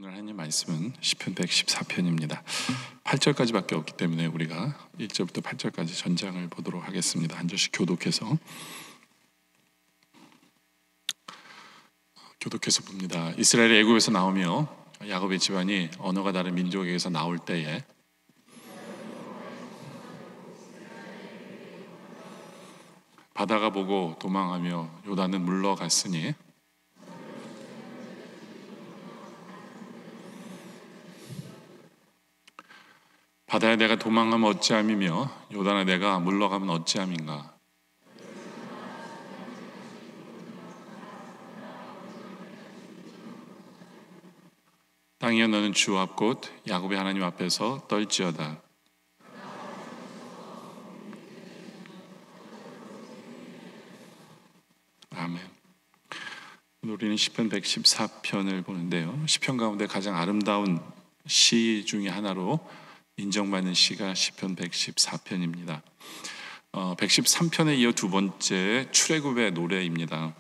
오늘 하나님 말씀은 시편 114편입니다. 8절까지밖에 없기 때문에 우리가 1절부터 8절까지 전장을 보도록 하겠습니다. 한 절씩 교독해서 봅니다. 이스라엘이 애굽에서 나오며 야곱의 집안이 언어가 다른 민족에게서 나올 때에 바다가 보고 도망하며 요단은 물러갔으니 바다에 내가 도망하면 어찌함이며 요단에 내가 물러가면 어찌함인가. 땅이여 너는 주 앞 곧 야곱의 하나님 앞에서 떨지어다. 아멘. 우리는 시편 114편을 보는데요, 시편 가운데 가장 아름다운 시 중에 하나로 인정받는 시가 시편 114편입니다. 113편에 이어 두 번째 출애굽의 노래입니다.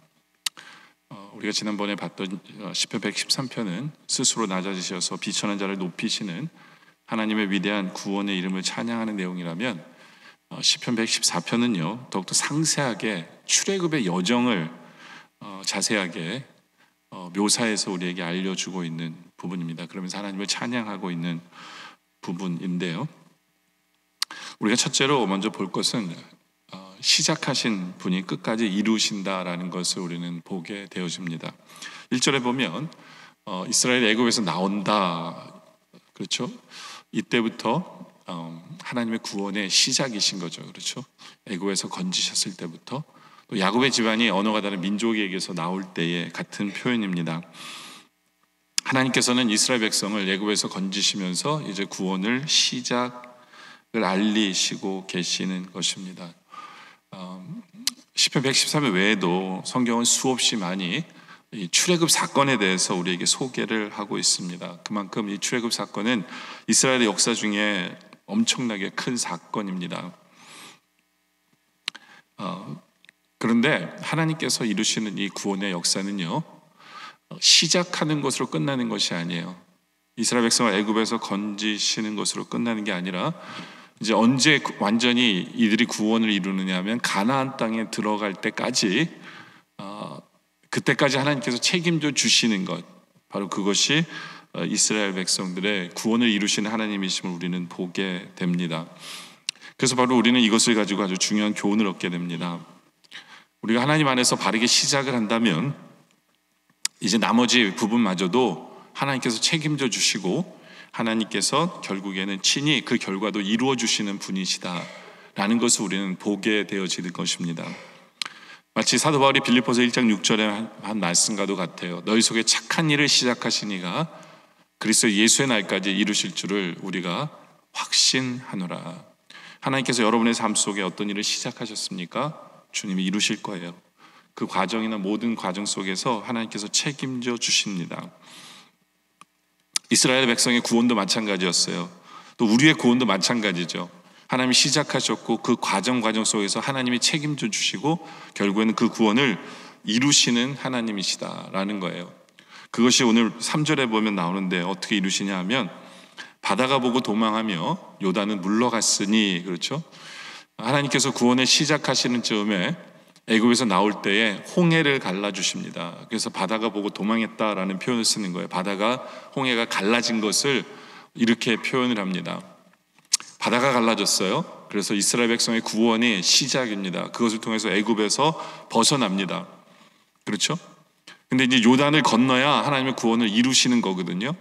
우리가 지난번에 봤던 시편 113편은 스스로 낮아지셔서 비천한 자를 높이시는 하나님의 위대한 구원의 이름을 찬양하는 내용이라면, 시편 114편은요 더욱더 상세하게 출애굽의 여정을 자세하게 묘사해서 우리에게 알려주고 있는 부분입니다. 그러면서 하나님을 찬양하고 있는 부분인데요, 우리가 첫째로 먼저 볼 것은 시작하신 분이 끝까지 이루신다라는 것을 우리는 보게 되어집니다. 1절에 보면 이스라엘 애굽에서 나온다, 그렇죠? 이때부터 하나님의 구원의 시작이신 거죠, 그렇죠? 애굽에서 건지셨을 때부터, 또 야곱의 집안이 언어가 다른 민족에게서 나올 때의 같은 표현입니다. 하나님께서는 이스라엘 백성을 애굽에서 건지시면서 이제 구원을 시작을 알리시고 계시는 것입니다. 시편 113편 외에도 성경은 수없이 많이 이 출애굽 사건에 대해서 우리에게 소개를 하고 있습니다. 그만큼 이 출애굽 사건은 이스라엘의 역사 중에 엄청나게 큰 사건입니다. 그런데 하나님께서 이루시는 이 구원의 역사는요, 시작하는 것으로 끝나는 것이 아니에요. 이스라엘 백성을 애굽에서 건지시는 것으로 끝나는 게 아니라, 이제 언제 완전히 이들이 구원을 이루느냐 하면 가나안 땅에 들어갈 때까지, 그때까지 하나님께서 책임져 주시는 것, 바로 그것이 이스라엘 백성들의 구원을 이루시는 하나님이심을 우리는 보게 됩니다. 그래서 바로 우리는 이것을 가지고 아주 중요한 교훈을 얻게 됩니다. 우리가 하나님 안에서 바르게 시작을 한다면 이제 나머지 부분마저도 하나님께서 책임져 주시고, 하나님께서 결국에는 친히 그 결과도 이루어 주시는 분이시다라는 것을 우리는 보게 되어지는 것입니다. 마치 사도 바울이 빌립보서 1장 6절에 한 말씀과도 같아요. 너희 속에 착한 일을 시작하신 이가 그리스도 예수의 날까지 이루실 줄을 우리가 확신하노라. 하나님께서 여러분의 삶 속에 어떤 일을 시작하셨습니까? 주님이 이루실 거예요. 그 과정이나 모든 과정 속에서 하나님께서 책임져 주십니다. 이스라엘 백성의 구원도 마찬가지였어요. 또 우리의 구원도 마찬가지죠. 하나님이 시작하셨고 그 과정 속에서 하나님이 책임져 주시고 결국에는 그 구원을 이루시는 하나님이시다라는 거예요. 그것이 오늘 3절에 보면 나오는데, 어떻게 이루시냐 하면 바다가 보고 도망하며 요단은 물러갔으니, 그렇죠? 하나님께서 구원을 시작하시는 즈음에 애굽에서 나올 때에 홍해를 갈라주십니다. 그래서 바다가 보고 도망했다라는 표현을 쓰는 거예요. 바다가, 홍해가 갈라진 것을 이렇게 표현을 합니다. 바다가 갈라졌어요. 그래서 이스라엘 백성의 구원이 시작입니다. 그것을 통해서 애굽에서 벗어납니다. 그렇죠? 근데 이제 요단을 건너야 하나님의 구원을 이루시는 거거든요.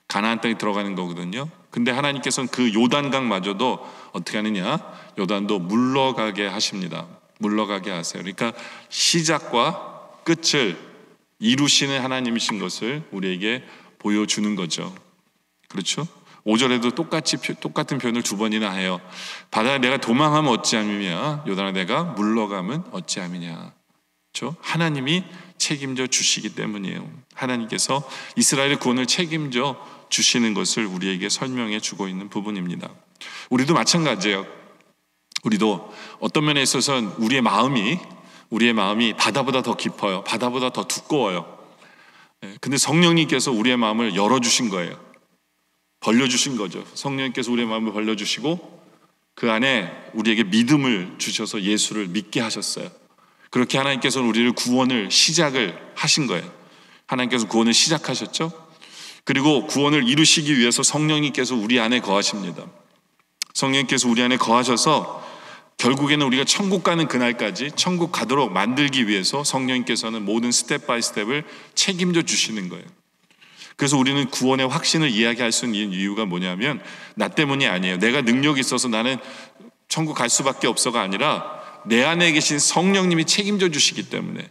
가나안 땅에 들어가는 거거든요. 근데 하나님께서는 그 요단강마저도 어떻게 하느냐? 요단도 물러가게 하십니다. 물러가게 하세요. 그러니까 시작과 끝을 이루시는 하나님이신 것을 우리에게 보여주는 거죠. 그렇죠? 5절에도 똑같은 표현을 두 번이나 해요. 바다에 내가 도망하면 어찌함이냐, 요단에 내가 물러가면 어찌함이냐. 그렇죠? 하나님이 책임져 주시기 때문이에요. 하나님께서 이스라엘의 구원을 책임져 주시는 것을 우리에게 설명해 주고 있는 부분입니다. 우리도 마찬가지예요. 우리도 어떤 면에 있어서는 우리의 마음이 바다보다 더 깊어요. 바다보다 더 두꺼워요. 근데 성령님께서 우리의 마음을 열어주신 거예요. 벌려주신 거죠. 성령님께서 우리의 마음을 벌려주시고 그 안에 우리에게 믿음을 주셔서 예수를 믿게 하셨어요. 그렇게 하나님께서는 우리를 구원을 시작을 하신 거예요. 하나님께서 구원을 시작하셨죠. 그리고 구원을 이루시기 위해서 성령님께서 우리 안에 거하십니다. 성령님께서 우리 안에 거하셔서 결국에는 우리가 천국 가는 그날까지 천국 가도록 만들기 위해서 성령님께서는 모든 스텝 바이 스텝을 책임져 주시는 거예요. 그래서 우리는 구원의 확신을 이야기할 수 있는 이유가 뭐냐면 나 때문이 아니에요. 내가 능력이 있어서 나는 천국 갈 수밖에 없어가 아니라 내 안에 계신 성령님이 책임져 주시기 때문에,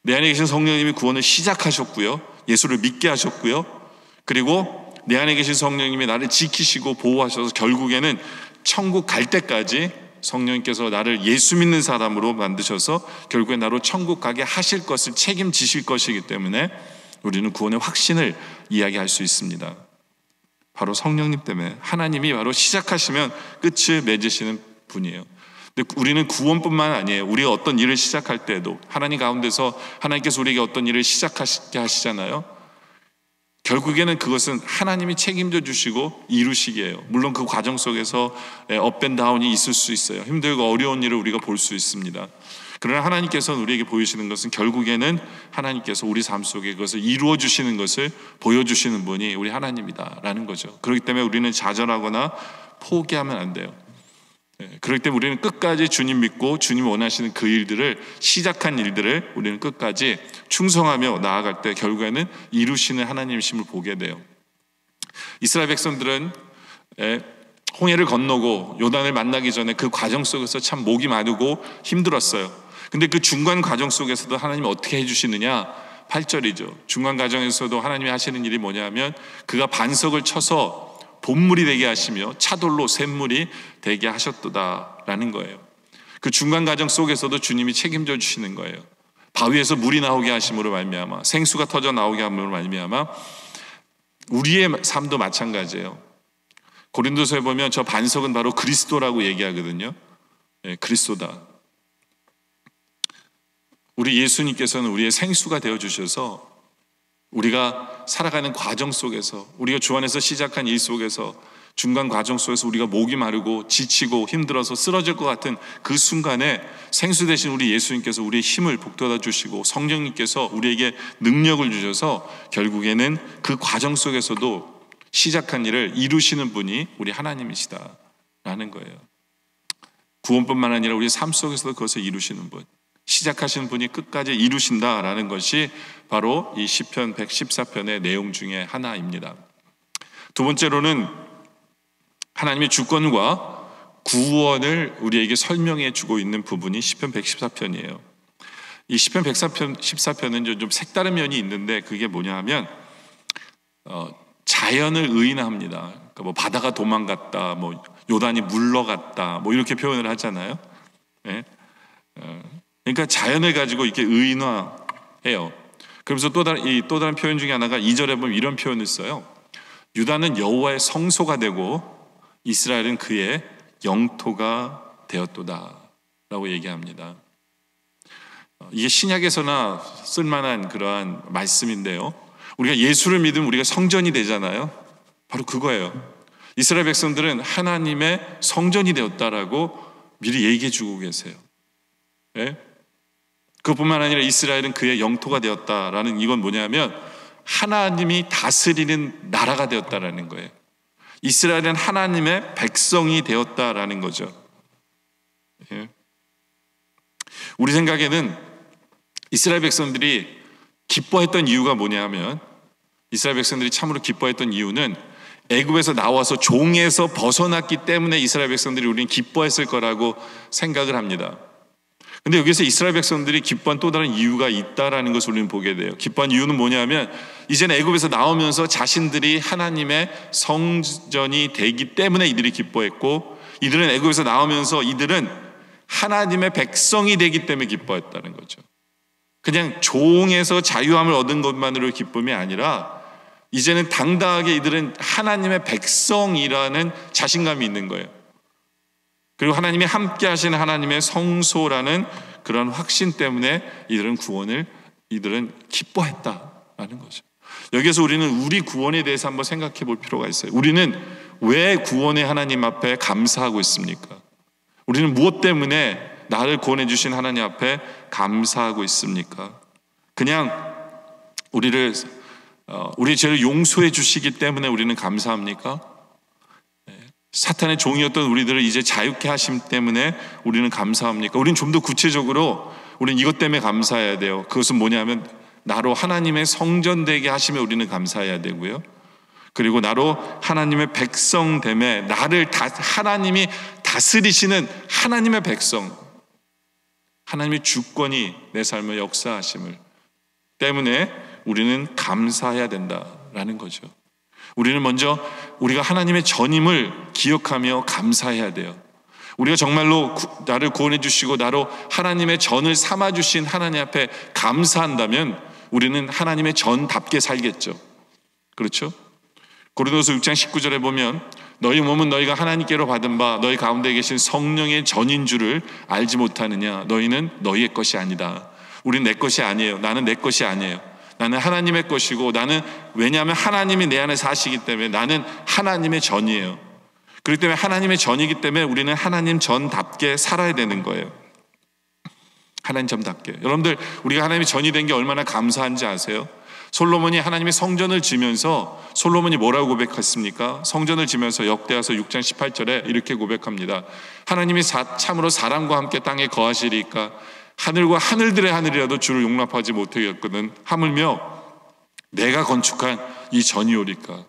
내 안에 계신 성령님이 구원을 시작하셨고요, 예수를 믿게 하셨고요, 그리고 내 안에 계신 성령님이 나를 지키시고 보호하셔서 결국에는 천국 갈 때까지 성령님께서 나를 예수 믿는 사람으로 만드셔서 결국에 나로 천국 가게 하실 것을 책임지실 것이기 때문에 우리는 구원의 확신을 이야기할 수 있습니다. 바로 성령님 때문에, 하나님이 바로 시작하시면 끝을 맺으시는 분이에요. 근데 우리는 구원뿐만 아니에요. 우리가 어떤 일을 시작할 때도 하나님 가운데서 하나님께서 우리에게 어떤 일을 시작하시게 하시잖아요. 결국에는 그것은 하나님이 책임져 주시고 이루시기예요. 물론 그 과정 속에서 업앤다운이 있을 수 있어요. 힘들고 어려운 일을 우리가 볼 수 있습니다. 그러나 하나님께서는 우리에게 보이시는 것은 결국에는 하나님께서 우리 삶 속에 그것을 이루어 주시는 것을 보여주시는 분이 우리 하나님이다라는 거죠. 그렇기 때문에 우리는 좌절하거나 포기하면 안 돼요. 그렇기 때문에 우리는 끝까지 주님 믿고 주님 원하시는 그 일들을, 시작한 일들을 우리는 끝까지 충성하며 나아갈 때 결국에는 이루시는 하나님이심을 보게 돼요. 이스라엘 백성들은 홍해를 건너고 요단을 만나기 전에 그 과정 속에서 참 목이 마르고 힘들었어요. 근데 그 중간 과정 속에서도 하나님이 어떻게 해주시느냐? 8절이죠. 중간 과정에서도 하나님이 하시는 일이 뭐냐면 그가 반석을 쳐서 본물이 되게 하시며 차돌로 샘물이 되게 하셨도다라는 거예요. 그 중간 과정 속에서도 주님이 책임져 주시는 거예요. 바위에서 물이 나오게 하심으로 말미암아, 생수가 터져 나오게 함으로 말미암아 우리의 삶도 마찬가지예요. 고린도서에 보면 저 반석은 바로 그리스도라고 얘기하거든요. 그리스도다. 우리 예수님께서는 우리의 생수가 되어 주셔서 우리가 살아가는 과정 속에서, 우리가 주 안에서 시작한 일 속에서, 중간 과정 속에서 우리가 목이 마르고 지치고 힘들어서 쓰러질 것 같은 그 순간에 생수 되신 우리 예수님께서 우리의 힘을 북돋아 주시고 성령님께서 우리에게 능력을 주셔서 결국에는 그 과정 속에서도 시작한 일을 이루시는 분이 우리 하나님이시다라는 거예요. 구원뿐만 아니라 우리 삶 속에서도 그것을 이루시는 분, 시작하시는 분이 끝까지 이루신다라는 것이 바로 이 시편 114편의 내용 중에 하나입니다. 두 번째로는 하나님의 주권과 구원을 우리에게 설명해 주고 있는 부분이 시편 114편이에요. 이 시편 114편은 좀 색다른 면이 있는데 그게 뭐냐 하면 자연을 의인화합니다. 그러니까 뭐 바다가 도망갔다, 뭐 요단이 물러갔다, 뭐 이렇게 표현을 하잖아요. 네? 그러니까 자연을 가지고 이렇게 의인화해요. 그러면서 또 다른 표현 중에 하나가 2절에 보면 이런 표현을 써요. 유다는 여호와의 성소가 되고 이스라엘은 그의 영토가 되었도다 라고 얘기합니다. 이게 신약에서나 쓸만한 그러한 말씀인데요, 우리가 예수를 믿으면 우리가 성전이 되잖아요. 바로 그거예요. 이스라엘 백성들은 하나님의 성전이 되었다라고 미리 얘기해 주고 계세요. 네? 그것뿐만 아니라 이스라엘은 그의 영토가 되었다라는, 이건 뭐냐면 하나님이 다스리는 나라가 되었다라는 거예요. 이스라엘은 하나님의 백성이 되었다라는 거죠. 예. 우리 생각에는 이스라엘 백성들이 기뻐했던 이유가 뭐냐면, 이스라엘 백성들이 참으로 기뻐했던 이유는 애굽에서 나와서 종에서 벗어났기 때문에 이스라엘 백성들이 우리는 기뻐했을 거라고 생각을 합니다. 근데 여기서 이스라엘 백성들이 기뻐한 또 다른 이유가 있다라는 것을 우리는 보게 돼요. 기뻐한 이유는 뭐냐면 이제는 애굽에서 나오면서 자신들이 하나님의 성전이 되기 때문에 이들이 기뻐했고, 이들은 애굽에서 나오면서 이들은 하나님의 백성이 되기 때문에 기뻐했다는 거죠. 그냥 종에서 자유함을 얻은 것만으로 기쁨이 아니라 이제는 당당하게 이들은 하나님의 백성이라는 자신감이 있는 거예요. 그리고 하나님이 함께 하시는 하나님의 성소라는 그런 확신 때문에 이들은 기뻐했다라는 거죠. 여기에서 우리는 우리 구원에 대해서 한번 생각해 볼 필요가 있어요. 우리는 왜 구원의 하나님 앞에 감사하고 있습니까? 우리는 무엇 때문에 나를 구원해 주신 하나님 앞에 감사하고 있습니까? 그냥 우리 죄를 용서해 주시기 때문에 우리는 감사합니까? 사탄의 종이었던 우리들을 이제 자유케 하심 때문에 우리는 감사합니까? 우리는 좀 더 구체적으로 우리는 이것 때문에 감사해야 돼요. 그것은 뭐냐면 나로 하나님의 성전 되게 하심에 우리는 감사해야 되고요. 그리고 나로 하나님의 백성됨에 나를 하나님이 다스리시는 하나님의 백성, 하나님의 주권이 내 삶을 역사하심을 때문에 우리는 감사해야 된다라는 거죠. 우리는 먼저 우리가 하나님의 전임을 기억하며 감사해야 돼요. 우리가 정말로 나를 구원해 주시고 나로 하나님의 전을 삼아 주신 하나님 앞에 감사한다면 우리는 하나님의 전답게 살겠죠. 그렇죠? 고린도서 6장 19절에 보면 너희 몸은 너희가 하나님께로 받은 바 너희 가운데 계신 성령의 전인 줄을 알지 못하느냐. 너희는 너희의 것이 아니다. 우린 내 것이 아니에요. 나는 내 것이 아니에요. 나는 하나님의 것이고 왜냐하면 하나님이 내 안에 사시기 때문에 나는 하나님의 전이에요. 그렇기 때문에 하나님의 전이기 때문에 우리는 하나님 전답게 살아야 되는 거예요. 하나님 전답게. 여러분들 우리가 하나님의 전이 된 게 얼마나 감사한지 아세요? 솔로몬이 하나님의 성전을 지면서 솔로몬이 뭐라고 고백했습니까? 성전을 지면서 역대하서 6장 18절에 이렇게 고백합니다. 하나님이 참으로 사람과 함께 땅에 거하시리까 하늘과 하늘들의 하늘이라도 주를 용납하지 못하겠거든 하물며 내가 건축한 이 전이오리까.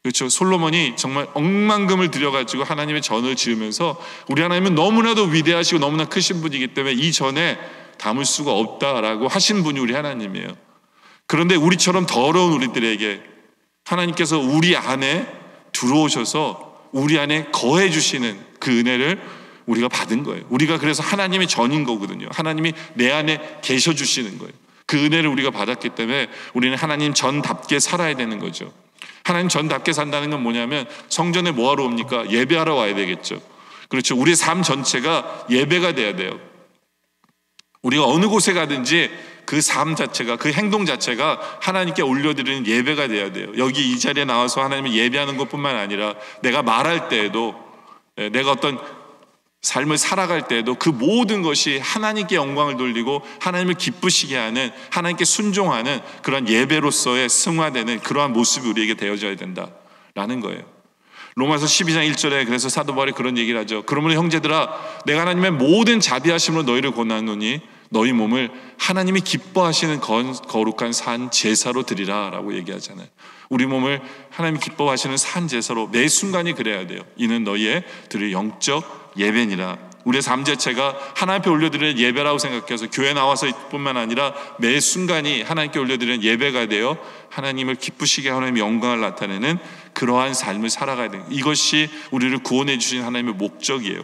그렇죠. 솔로몬이 정말 억만금을 들여가지고 하나님의 전을 지으면서 우리 하나님은 너무나도 위대하시고 너무나 크신 분이기 때문에 이 전에 담을 수가 없다라고 하신 분이 우리 하나님이에요. 그런데 우리처럼 더러운 우리들에게 하나님께서 우리 안에 들어오셔서 우리 안에 거해 주시는 그 은혜를 우리가 받은 거예요. 우리가 그래서 하나님의 전인 거거든요. 하나님이 내 안에 계셔 주시는 거예요. 그 은혜를 우리가 받았기 때문에 우리는 하나님 전답게 살아야 되는 거죠. 하나님 전답게 산다는 건 뭐냐면 성전에 뭐하러 옵니까? 예배하러 와야 되겠죠. 그렇죠. 우리의 삶 전체가 예배가 돼야 돼요. 우리가 어느 곳에 가든지 그 삶 자체가, 그 행동 자체가 하나님께 올려드리는 예배가 돼야 돼요. 여기 이 자리에 나와서 하나님을 예배하는 것뿐만 아니라 내가 말할 때에도, 내가 어떤 삶을 살아갈 때에도 그 모든 것이 하나님께 영광을 돌리고 하나님을 기쁘시게 하는, 하나님께 순종하는 그런 예배로서의 승화되는 그러한 모습이 우리에게 되어져야 된다라는 거예요. 로마서 12장 1절에 그래서 사도 바울이 그런 얘기를 하죠. 그러므로 형제들아 내가 하나님의 모든 자비하심으로 너희를 권하노니 너희 몸을 하나님이 기뻐하시는 거룩한 산 제사로 드리라 라고 얘기하잖아요. 우리 몸을 하나님이 기뻐하시는 산 제사로 매 순간이 그래야 돼요. 이는 너희의 드릴 영적 예배니라. 우리의 삶 자체가 하나님 앞에 올려드리는 예배라고 생각해서 교회 나와서 뿐만 아니라 매 순간이 하나님께 올려드리는 예배가 되어 하나님을 기쁘시게 하나님의 영광을 나타내는 그러한 삶을 살아가야 돼요. 이것이 우리를 구원해 주신 하나님의 목적이에요.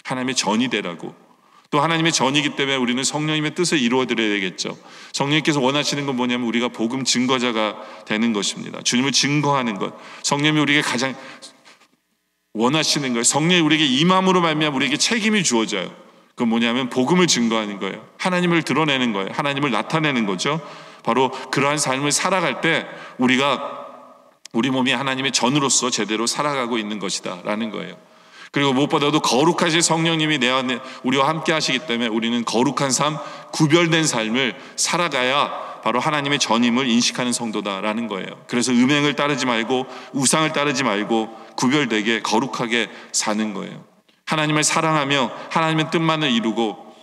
하나님의 전이 되라고. 또 하나님의 전이기 때문에 우리는 성령님의 뜻을 이루어드려야 되겠죠. 성령님께서 원하시는 건 뭐냐면 우리가 복음 증거자가 되는 것입니다. 주님을 증거하는 것. 성령님이 우리에게 가장 원하시는 거예요. 성령이 우리에게 임함으로 말미암아 우리에게 책임이 주어져요. 그건 뭐냐면 복음을 증거하는 거예요. 하나님을 드러내는 거예요. 하나님을 나타내는 거죠. 바로 그러한 삶을 살아갈 때 우리 몸이 하나님의 전으로서 제대로 살아가고 있는 것이다 라는 거예요. 그리고 무엇보다도 거룩하신 성령님이 내 안에 우리와 함께 하시기 때문에 우리는 거룩한 삶, 구별된 삶을 살아가야 바로 하나님의 전임을 인식하는 성도다라는 거예요. 그래서 음행을 따르지 말고 우상을 따르지 말고 구별되게 거룩하게 사는 거예요. 하나님을 사랑하며 하나님의 뜻만을 이루고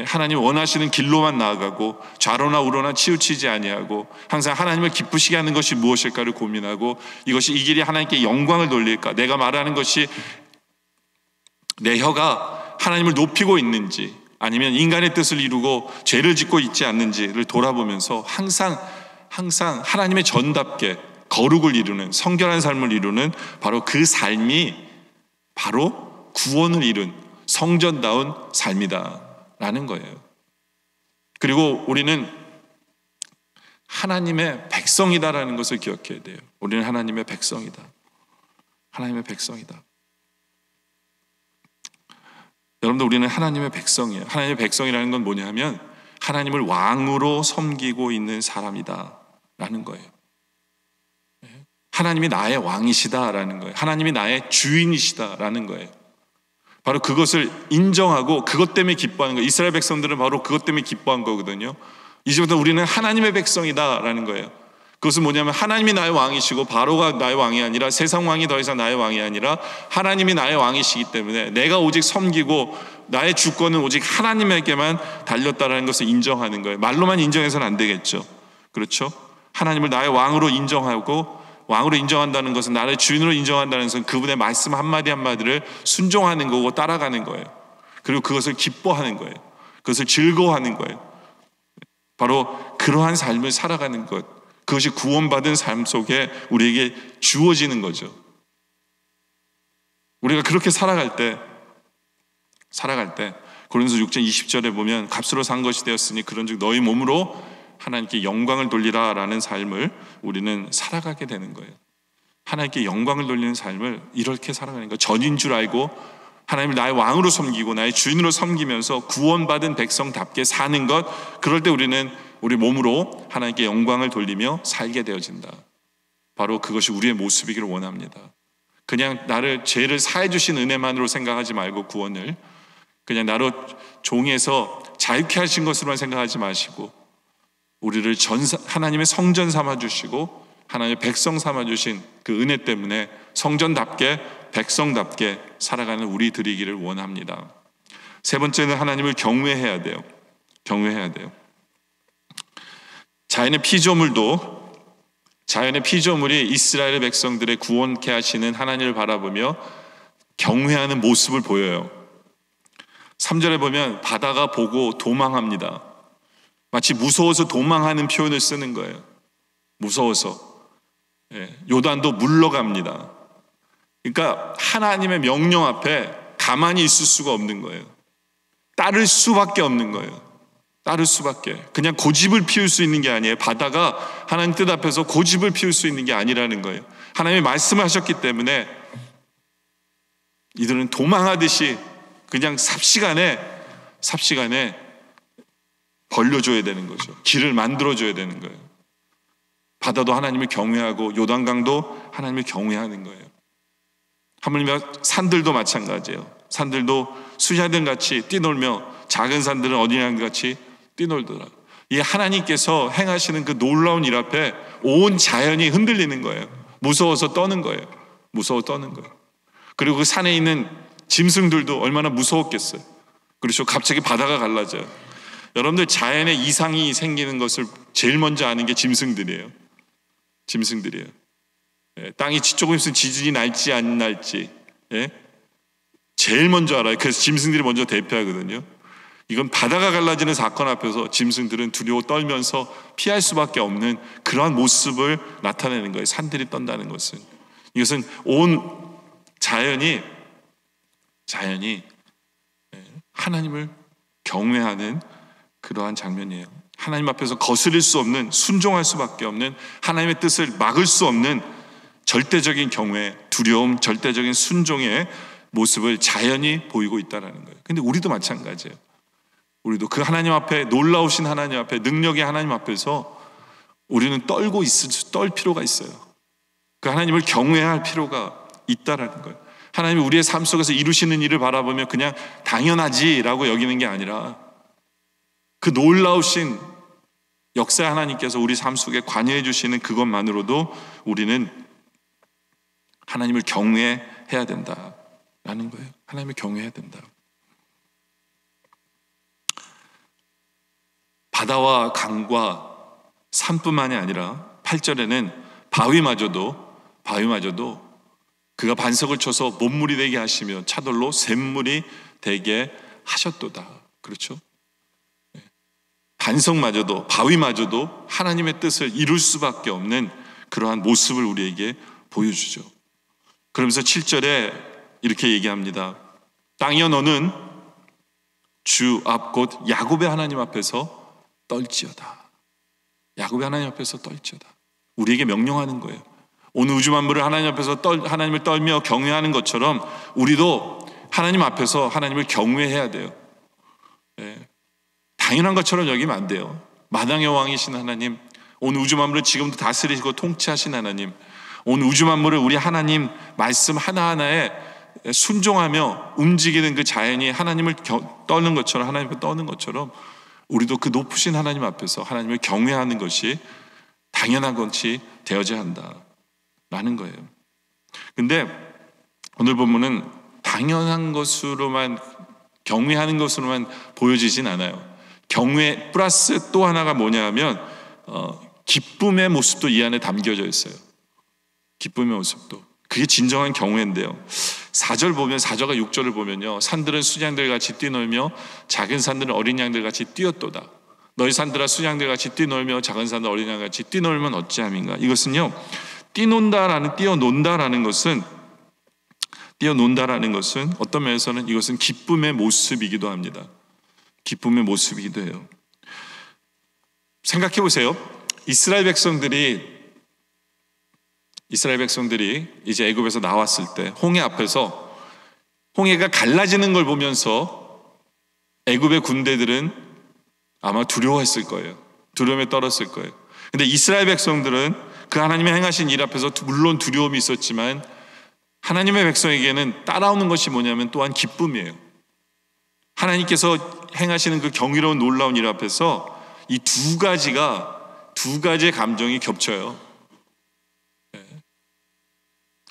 하나님 원하시는 길로만 나아가고 좌로나 우로나 치우치지 아니하고 항상 하나님을 기쁘시게 하는 것이 무엇일까를 고민하고 이것이 이 길이 하나님께 영광을 돌릴까, 내가 말하는 것이 내 혀가 하나님을 높이고 있는지 아니면 인간의 뜻을 이루고 죄를 짓고 있지 않는지를 돌아보면서 항상 하나님의 전답게 거룩을 이루는, 성결한 삶을 이루는 바로 그 삶이 바로 구원을 이룬 성전다운 삶이다 라는 거예요. 그리고 우리는 하나님의 백성이다라는 것을 기억해야 돼요. 우리는 하나님의 백성이다. 하나님의 백성이다. 여러분들 우리는 하나님의 백성이에요. 하나님의 백성이라는 건 뭐냐 하면 하나님을 왕으로 섬기고 있는 사람이다 라는 거예요. 하나님이 나의 왕이시다라는 거예요. 하나님이 나의 주인이시다라는 거예요. 바로 그것을 인정하고 그것 때문에 기뻐하는 거예요. 이스라엘 백성들은 바로 그것 때문에 기뻐한 거거든요. 이제부터 우리는 하나님의 백성이다라는 거예요. 그것은 뭐냐면 하나님이 나의 왕이시고 바로가 나의 왕이 아니라 세상 왕이 더 이상 나의 왕이 아니라 하나님이 나의 왕이시기 때문에 내가 오직 섬기고 나의 주권은 오직 하나님에게만 달렸다라는 것을 인정하는 거예요. 말로만 인정해서는 안 되겠죠. 그렇죠? 하나님을 나의 왕으로 인정하고, 왕으로 인정한다는 것은, 나를 주인으로 인정한다는 것은 그분의 말씀 한마디 한마디를 순종하는 거고 따라가는 거예요. 그리고 그것을 기뻐하는 거예요. 그것을 즐거워하는 거예요. 바로 그러한 삶을 살아가는 것, 그것이 구원받은 삶 속에 우리에게 주어지는 거죠. 우리가 그렇게 살아갈 때 고린도서 6장 20절에 보면 값으로 산 것이 되었으니 그런즉 너희 몸으로 하나님께 영광을 돌리라 라는 삶을 우리는 살아가게 되는 거예요. 하나님께 영광을 돌리는 삶을 이렇게 살아가는 거예요. 전인 줄 알고 하나님을 나의 왕으로 섬기고 나의 주인으로 섬기면서 구원받은 백성답게 사는 것, 그럴 때 우리는 우리 몸으로 하나님께 영광을 돌리며 살게 되어진다. 바로 그것이 우리의 모습이기를 원합니다. 그냥 나를 죄를 사해 주신 은혜만으로 생각하지 말고 구원을 그냥 나로 종에서 자유케 하신 것으로만 생각하지 마시고 우리를 하나님의 성전 삼아 주시고 하나님의 백성 삼아 주신 그 은혜 때문에 성전답게 백성답게 살아가는 우리들이기를 원합니다. 세 번째는 하나님을 경외해야 돼요. 경외해야 돼요. 자연의 피조물이 이스라엘 백성들의 구원케 하시는 하나님을 바라보며 경외하는 모습을 보여요. 3절에 보면 바다가 보고 도망합니다. 마치 무서워서 도망하는 표현을 쓰는 거예요. 무서워서. 요단도 물러갑니다. 그러니까 하나님의 명령 앞에 가만히 있을 수가 없는 거예요. 따를 수밖에 없는 거예요. 따를 수밖에. 그냥 고집을 피울 수 있는 게 아니에요. 바다가 하나님 뜻 앞에서 고집을 피울 수 있는 게 아니라는 거예요. 하나님이 말씀하셨기 때문에 이들은 도망하듯이 그냥 삽시간에 벌려줘야 되는 거죠. 길을 만들어줘야 되는 거예요. 바다도 하나님을 경외하고 요단강도 하나님을 경외하는 거예요. 하물며 산들도 마찬가지예요. 산들도 수자들같이 뛰놀며 작은 산들은 어린양같이 뛰놀더라. 이 하나님께서 행하시는 그 놀라운 일 앞에 온 자연이 흔들리는 거예요. 무서워서 떠는 거예요. 무서워 떠는 거예요. 그리고 그 산에 있는 짐승들도 얼마나 무서웠겠어요. 그렇죠. 갑자기 바다가 갈라져요. 여러분들 자연에 이상이 생기는 것을 제일 먼저 아는 게 짐승들이에요. 땅이 조금 있으면 지진이 날지 안 날지 제일 먼저 알아요. 그래서 짐승들이 먼저 대표하거든요. 이건 바다가 갈라지는 사건 앞에서 짐승들은 두려워 떨면서 피할 수밖에 없는 그러한 모습을 나타내는 거예요. 산들이 떤다는 것은. 이것은 온 자연이 하나님을 경외하는 그러한 장면이에요. 하나님 앞에서 거스릴 수 없는, 순종할 수밖에 없는, 하나님의 뜻을 막을 수 없는 절대적인 경외, 두려움, 절대적인 순종의 모습을 자연이 보이고 있다는 거예요. 근데 우리도 마찬가지예요. 우리도 그 하나님 앞에, 놀라우신 하나님 앞에, 능력의 하나님 앞에서 우리는 떨 필요가 있어요. 그 하나님을 경외할 필요가 있다라는 거예요. 하나님이 우리의 삶 속에서 이루시는 일을 바라보며 그냥 당연하지라고 여기는 게 아니라 그 놀라우신 역사의 하나님께서 우리 삶 속에 관여해 주시는 그것만으로도 우리는 하나님을 경외해야 된다라는 거예요. 하나님을 경외해야 된다. 바다와 강과 산뿐만이 아니라 8절에는 바위마저도 그가 반석을 쳐서 못물이 되게 하시며 차돌로 샘물이 되게 하셨도다. 그렇죠? 반석마저도, 바위마저도 하나님의 뜻을 이룰 수밖에 없는 그러한 모습을 우리에게 보여주죠. 그러면서 7절에 이렇게 얘기합니다. 땅이여 너는 주 앞 곧 야곱의 하나님 앞에서 떨지어다. 야곱의 하나님 앞에서 떨지어다. 우리에게 명령하는 거예요. 온 우주 만물을 하나님 앞에서 하나님을 떨며 경외하는 것처럼 우리도 하나님 앞에서 하나님을 경외해야 돼요. 당연한 것처럼 여기면 안 돼요. 만왕의 왕이신 하나님, 온 우주 만물을 지금도 다스리시고 통치하신 하나님, 온 우주 만물을 우리 하나님 말씀 하나하나에 순종하며 움직이는 그 자연이 하나님을 떠는 것처럼, 하나님을 떠는 것처럼 우리도 그 높으신 하나님 앞에서 하나님을 경외하는 것이 당연한 것이 되어져야 한다라는 거예요. 근데 오늘 본문은 당연한 것으로만, 경외하는 것으로만 보여지진 않아요. 경외 플러스 또 하나가 뭐냐 하면 기쁨의 모습도 이 안에 담겨져 있어요. 기쁨의 모습도. 그게 진정한 경외인데요. 4절 보면, 4절과 6절을 보면요, 산들은 수양들 같이 뛰놀며 작은 산들은 어린 양들 같이 뛰었도다. 너희 산들아 수양들 같이 뛰놀며 작은 산들 어린 양 같이 뛰놀면 어찌함인가. 이것은요, 뛰어논다라는 것은 어떤 면에서는 이것은 기쁨의 모습이기도 합니다. 기쁨의 모습이기도 해요. 생각해 보세요. 이스라엘 백성들이 이제 애굽에서 나왔을 때 홍해 앞에서 홍해가 갈라지는 걸 보면서 애굽의 군대들은 아마 두려워했을 거예요. 두려움에 떨었을 거예요. 근데 이스라엘 백성들은 그 하나님의 행하신 일 앞에서 물론 두려움이 있었지만 하나님의 백성에게는 따라오는 것이 뭐냐면 또한 기쁨이에요. 하나님께서 행하시는 그 경이로운 놀라운 일 앞에서 이 두 가지의 감정이 겹쳐요.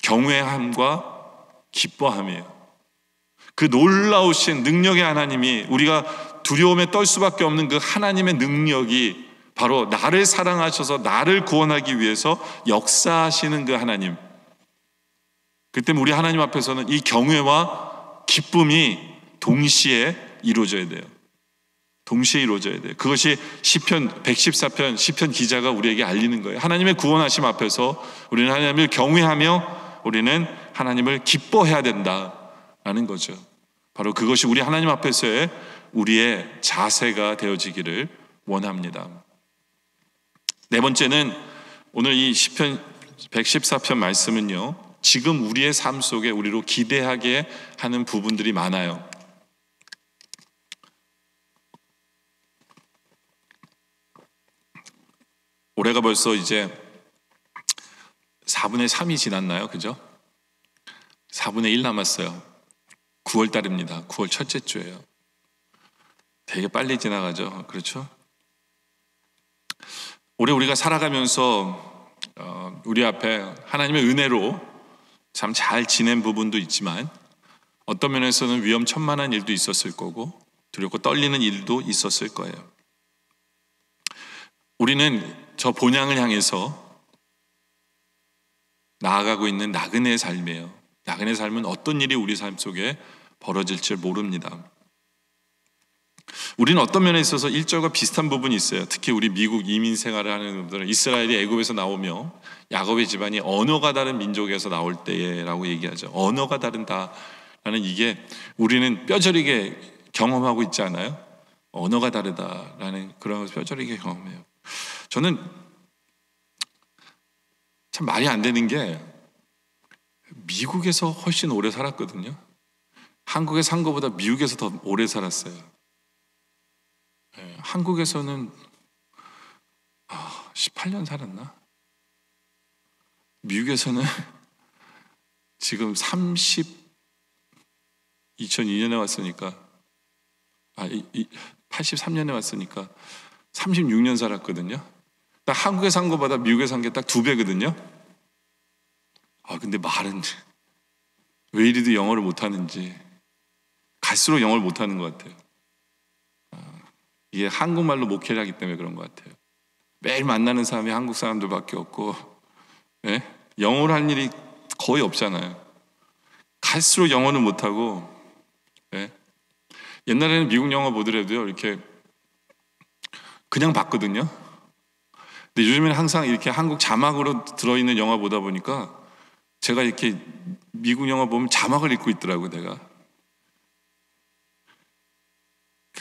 경외함과 기뻐함이에요. 그 놀라우신 능력의 하나님이, 우리가 두려움에 떨 수밖에 없는 그 하나님의 능력이 바로 나를 사랑하셔서 나를 구원하기 위해서 역사하시는 그 하나님. 그때 우리 하나님 앞에서는 이 경외와 기쁨이 동시에 이루어져야 돼요. 동시에 이루어져야 돼요. 그것이 시편 114편 시편 기자가 우리에게 알리는 거예요. 하나님의 구원하심 앞에서 우리는 하나님을 경외하며 우리는 하나님을 기뻐해야 된다라는 거죠. 바로 그것이 우리 하나님 앞에서의 우리의 자세가 되어지기를 원합니다. 네 번째는 오늘 이 시편 114편 말씀은요, 지금 우리의 삶 속에 우리로 기대하게 하는 부분들이 많아요. 올해가 벌써 이제 4분의 3이 지났나요? 그죠? 4분의 1 남았어요. 9월 달입니다. 9월 첫째 주예요. 되게 빨리 지나가죠. 그렇죠? 올해 우리가 살아가면서 우리 앞에 하나님의 은혜로 참 잘 지낸 부분도 있지만 어떤 면에서는 위험천만한 일도 있었을 거고 두렵고 떨리는 일도 있었을 거예요. 우리는 저 본향을 향해서 나아가고 있는 나그네의 삶이에요. 나그네의 삶은 어떤 일이 우리 삶 속에 벌어질지 모릅니다. 우리는 어떤 면에 있어서 1절과 비슷한 부분이 있어요. 특히 우리 미국 이민 생활을 하는 분들은 이스라엘이 애굽에서 나오며 야곱의 집안이 언어가 다른 민족에서 나올 때라고 얘기하죠. 언어가 다르다라는, 이게 우리는 뼈저리게 경험하고 있지 않아요? 언어가 다르다라는 그런 것을 뼈저리게 경험해요. 저는 참 말이 안 되는 게 미국에서 훨씬 오래 살았거든요. 한국에 산 것보다 미국에서 더 오래 살았어요. 한국에서는 18년 살았나? 미국에서는 지금 2002년에 왔으니까 83년에 왔으니까 36년 살았거든요. 나 한국에 산 것보다 미국에 산 게 딱 2배거든요. 근데 말은 왜 이리도 영어를 못하는지, 갈수록 영어를 못하는 것 같아요. 이게 한국말로 목회를 하기 때문에 그런 것 같아요. 매일 만나는 사람이 한국 사람들밖에 없고, 영어를 할 일이 거의 없잖아요. 갈수록 영어는 못하고, 옛날에는 미국 영화 보더라도요, 이렇게 그냥 봤거든요. 근데 요즘에는 항상 이렇게 한국 자막으로 들어있는 영화 보다 보니까 제가 이렇게 미국 영화 보면 자막을 읽고 있더라고요, 내가.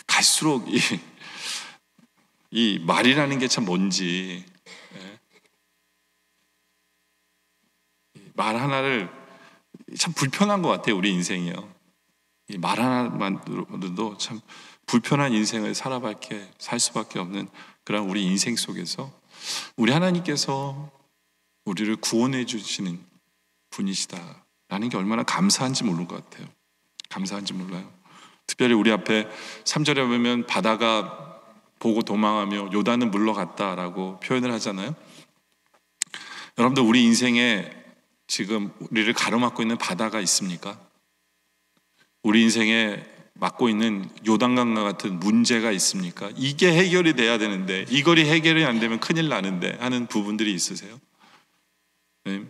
갈수록 이 말이라는 게 참 뭔지, 말 하나를 참 불편한 것 같아요, 우리 인생이요. 이 말 하나만으로도 참 불편한 인생을 살 수밖에 없는 그런 우리 인생 속에서 우리 하나님께서 우리를 구원해 주시는 분이시다라는 게 얼마나 감사한지 모르는 것 같아요. 감사한지 몰라요. 특별히 우리 앞에 3절에 보면 바다가 보고 도망하며 요단은 물러갔다라고 표현을 하잖아요. 여러분들, 우리 인생에 지금 우리를 가로막고 있는 바다가 있습니까? 우리 인생에 막고 있는 요단강과 같은 문제가 있습니까? 이게 해결이 돼야 되는데, 이걸이 해결이 안 되면 큰일 나는데 하는 부분들이 있으세요? 네.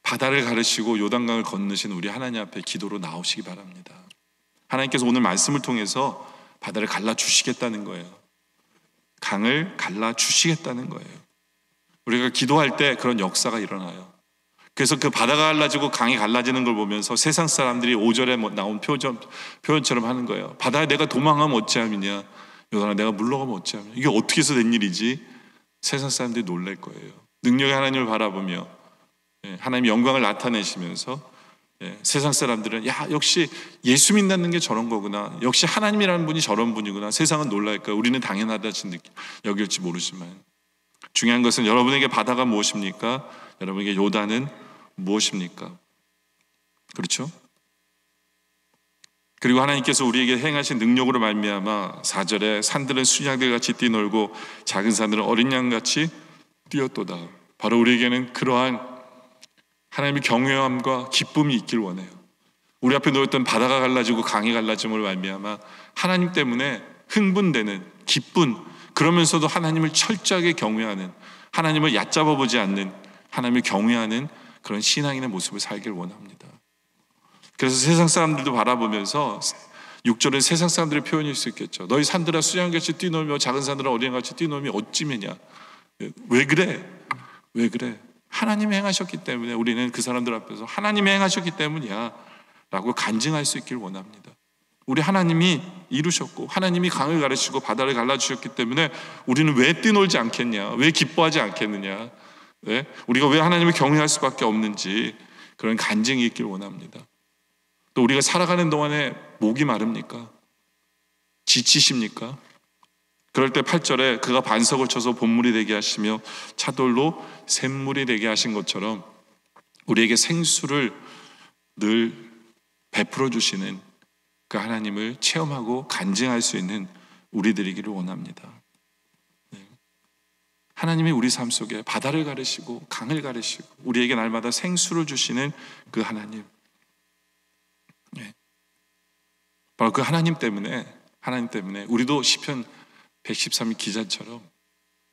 바다를 가르시고 요단강을 건너신 우리 하나님 앞에 기도로 나오시기 바랍니다. 하나님께서 오늘 말씀을 통해서 바다를 갈라주시겠다는 거예요. 강을 갈라주시겠다는 거예요. 우리가 기도할 때 그런 역사가 일어나요. 그래서 그 바다가 갈라지고 강이 갈라지는 걸 보면서 세상 사람들이 5절에 나온 표현처럼 하는 거예요. 바다에 내가 도망하면 어찌함이냐, 요단아 내가 물러가면 어찌함이냐. 이게 어떻게 해서 된 일이지? 세상 사람들이 놀랄 거예요. 능력의 하나님을 바라보며 하나님의 영광을 나타내시면서 세상 사람들은 야, 역시 예수 믿는 게 저런 거구나, 역시 하나님이라는 분이 저런 분이구나, 세상은 놀랄 거예요. 우리는 당연하다지 여길지 모르지만 중요한 것은 여러분에게 바다가 무엇입니까? 여러분에게 요단은 무엇입니까? 그렇죠? 그리고 하나님께서 우리에게 행하신 능력으로 말미암아 4절에 산들은 순양들같이 뛰놀고 작은 산들은 어린 양같이 뛰었도다. 바로 우리에게는 그러한 하나님의 경외함과 기쁨이 있길 원해요. 우리 앞에 놓였던 바다가 갈라지고 강이 갈라짐으로 말미암아 하나님 때문에 흥분되는, 기쁜, 그러면서도 하나님을 철저하게 경외하는, 하나님을 얕잡아 보지 않는, 하나님을 경외하는 그런 신앙인의 모습을 살길 원합니다. 그래서 세상 사람들도 바라보면서 6절은 세상 사람들의 표현일 수 있겠죠. 너희 산들아 수양같이 뛰놀며 작은 산들아 어린양같이 뛰놀며 어찌매냐. 왜 그래? 왜 그래? 하나님이 행하셨기 때문에, 우리는 그 사람들 앞에서 하나님이 행하셨기 때문이야 라고 간증할 수 있길 원합니다. 우리 하나님이 이루셨고 하나님이 강을 가르치고 바다를 갈라주셨기 때문에 우리는 왜 뛰놀지 않겠냐, 왜 기뻐하지 않겠느냐, 우리가 왜 하나님을 경외할 수밖에 없는지 그런 간증이 있길 원합니다. 또 우리가 살아가는 동안에 목이 마릅니까? 지치십니까? 그럴 때 8절에 그가 반석을 쳐서 본물이 되게 하시며 차돌로 샘물이 되게 하신 것처럼 우리에게 생수를 늘 베풀어 주시는 그 하나님을 체험하고 간증할 수 있는 우리들이기를 원합니다. 하나님이 우리 삶 속에 바다를 가르시고 강을 가르시고 우리에게 날마다 생수를 주시는 그 하나님, 바로 그 하나님 때문에 우리도 시편 113의 기자처럼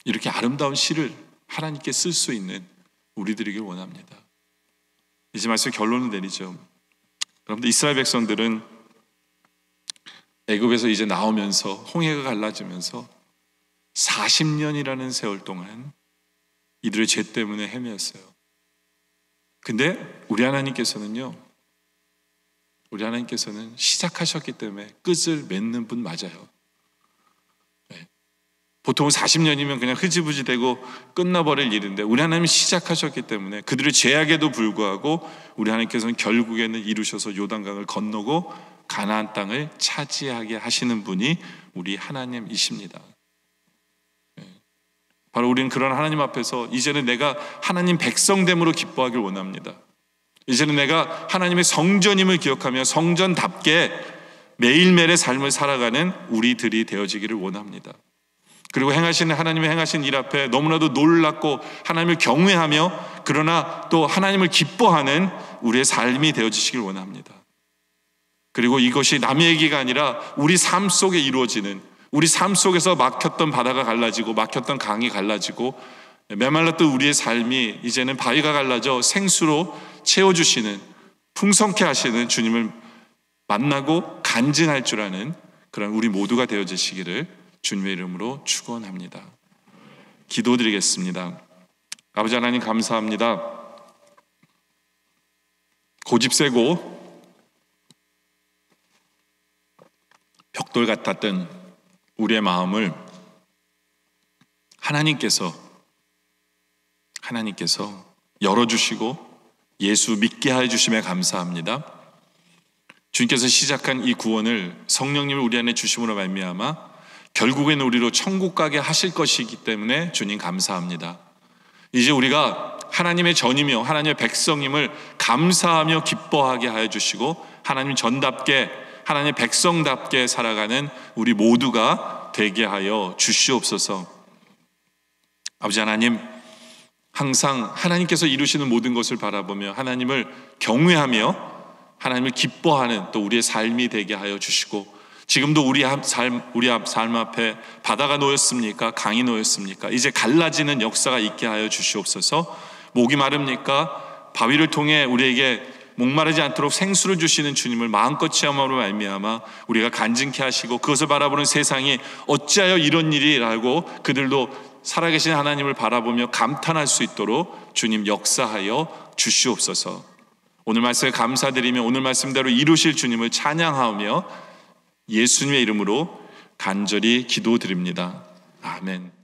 이렇게 아름다운 시를 하나님께 쓸 수 있는 우리들이길 원합니다. 이제 말씀 결론을 내리죠. 여러분들, 이스라엘 백성들은 애굽에서 이제 나오면서 홍해가 갈라지면서 40년이라는 세월 동안 이들의 죄 때문에 헤매었어요. 근데 우리 하나님께서는 시작하셨기 때문에 끝을 맺는 분 맞아요. 보통 40년이면 그냥 흐지부지 되고 끝나버릴 일인데 우리 하나님이 시작하셨기 때문에 그들의 죄악에도 불구하고 우리 하나님께서는 결국에는 이루셔서 요단강을 건너고 가나안 땅을 차지하게 하시는 분이 우리 하나님이십니다. 바로 우리는 그런 하나님 앞에서 이제는 내가 하나님 백성됨으로 기뻐하길 원합니다. 이제는 내가 하나님의 성전임을 기억하며 성전답게 매일매일의 삶을 살아가는 우리들이 되어지기를 원합니다. 그리고 하나님의 행하신 일 앞에 너무나도 놀랍고 하나님을 경외하며 그러나 또 하나님을 기뻐하는 우리의 삶이 되어지시길 원합니다. 그리고 이것이 남의 얘기가 아니라 우리 삶 속에 이루어지는, 우리 삶 속에서 막혔던 바다가 갈라지고 막혔던 강이 갈라지고 메말랐던 우리의 삶이 이제는 바위가 갈라져 생수로 채워주시는, 풍성케 하시는 주님을 만나고 간증할 줄 아는 그런 우리 모두가 되어지시기를 주님의 이름으로 축원합니다. 기도드리겠습니다. 아버지 하나님, 감사합니다. 고집 세고 벽돌 같았던 우리의 마음을 하나님께서 열어주시고 예수 믿게 해주심에 감사합니다. 주님께서 시작한 이 구원을 성령님을 우리 안에 주심으로 말미암아 결국에는 우리로 천국 가게 하실 것이기 때문에 주님 감사합니다. 이제 우리가 하나님의 전이며 하나님의 백성임을 감사하며 기뻐하게 하여 주시고 하나님 전답게 하나님의 백성답게 살아가는 우리 모두가 되게 하여 주시옵소서. 아버지 하나님, 항상 하나님께서 이루시는 모든 것을 바라보며 하나님을 경외하며 하나님을 기뻐하는 또 우리의 삶이 되게 하여 주시고, 지금도 우리 삶 앞에 바다가 놓였습니까? 강이 놓였습니까? 이제 갈라지는 역사가 있게 하여 주시옵소서. 목이 마릅니까? 바위를 통해 우리에게 목마르지 않도록 생수를 주시는 주님을 마음껏 체험함으로 말미암아 우리가 간증케 하시고, 그것을 바라보는 세상이 어찌하여 이런 일이라고 그들도 살아계신 하나님을 바라보며 감탄할 수 있도록 주님 역사하여 주시옵소서. 오늘 말씀에 감사드리며 오늘 말씀대로 이루실 주님을 찬양하며 예수님의 이름으로 간절히 기도드립니다. 아멘.